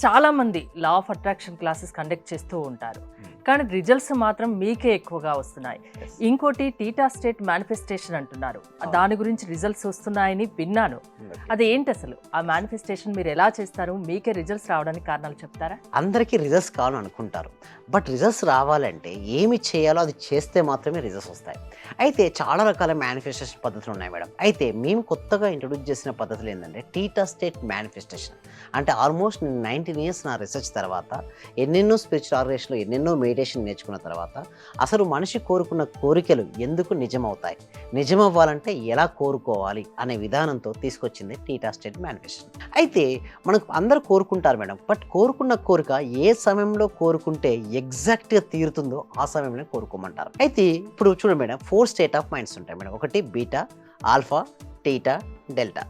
చాలామంది law of attraction classes conduct చేస్తూ ఉంటారు, కానీ రిజల్ట్స్ మాత్రం మీకే ఎక్కువగా వస్తున్నాయి. ఇంకోటి టీటా స్టేట్ మేనిఫెస్టేషన్ అంటున్నారు, దాని గురించి రిజల్ట్స్ వస్తున్నాయని విన్నాను. అది ఏంటి అసలు? ఆ మేనిఫెస్టేషన్ మీరు ఎలా చేస్తారు? మీకే రిజల్ట్స్ రావడానికి కారణాలు చెప్తారా? అందరికీ రిజల్ట్స్ కావాలని అనుకుంటారు, బట్ రిజల్ట్స్ రావాలంటే ఏమి చేయాలో అది చేస్తే మాత్రమే రిజల్ట్స్ వస్తాయి. అయితే చాలా రకాల మేనిఫెస్టేషన్ పద్ధతులు ఉన్నాయి మేడం. అయితే మేము కొత్తగా ఇంట్రొడ్యూస్ చేసిన పద్ధతులు ఏంటంటే టీటా స్టేట్ మేనిఫెస్టేషన్. అంటే ఆల్మోస్ట్ 19 ఇయర్స్ నా రీసెర్చ్ తర్వాత, ఎన్నెన్నో స్పిరిచువల్ ఆర్గనైజేషన్లో ఎన్నెన్నో మెడిటేషన్ నేర్చుకున్న తర్వాత అసలు మనిషి కోరుకున్న కోరికలు ఎందుకు నిజమవుతాయి, నిజమవ్వాలంటే ఎలా కోరుకోవాలి అనే విధానంతో తీసుకొచ్చింది టీటా స్టేట్ మేనిఫెస్టేషన్. అయితే మనకు అందరూ కోరుకుంటారు మేడం, బట్ కోరుకున్న కోరిక ఏ సమయంలో కోరుకుంటే ఎగ్జాక్ట్గా తీరుతుందో ఆ సమయంలో కోరుకోమంటారు. అయితే ఇప్పుడు చూడండి మేడం, 4 స్టేట్ ఆఫ్ మైండ్స్ ఉంటాయి మేడం. ఒకటి beta, alpha, theta, delta.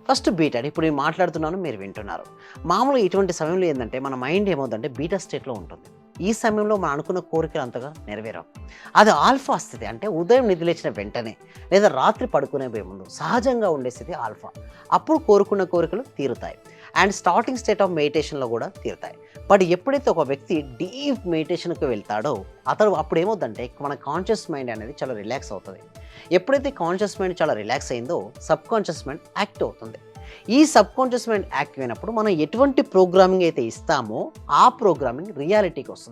First beta. ఇప్పుడు నేను మాట్లాడుతున్నాను, మీరు వింటున్నారు. మామూలుగా ఇటువంటి సమయంలో ఏంటంటే మన మైండ్ ఏమవుతుందంటే బీటా స్టేట్లో ఉంటుంది. ఈ సమయంలో మనం అనుకున్న కోరికలు అంతగా నెరవేరవు. అది ఆల్ఫా స్థితి, అంటే ఉదయం నిద్రలేచిన వెంటనే లేదా రాత్రి పడుకునే పోయే ముందు సహజంగా ఉండే స్థితి ఆల్ఫా. అప్పుడు కోరుకున్న కోరికలు తీరుతాయి. అండ్ స్టార్టింగ్ స్టేట్ ఆఫ్ మెడిటేషన్లో కూడా తీరుతాయి. బట్ ఎప్పుడైతే ఒక వ్యక్తి డీప్ మెడిటేషన్కి వెళ్తాడో అతను అప్పుడు ఏమవుతుందంటే మన కాన్షియస్ మైండ్ అనేది చాలా రిలాక్స్ అవుతుంది. ఎప్పుడైతే కాన్షియస్ మైండ్ చాలా రిలాక్స్ అయిందో సబ్ కాన్షియస్ మైండ్ యాక్టివ్ అవుతుంది. ఈ సబ్ కాన్షియస్ మైండ్ యాక్టివ్ అయినప్పుడు మనం ఎటువంటి ప్రోగ్రామింగ్ అయితే ఇస్తామో ఆ ప్రోగ్రామింగ్ రియాలిటీకి వస్తుంది.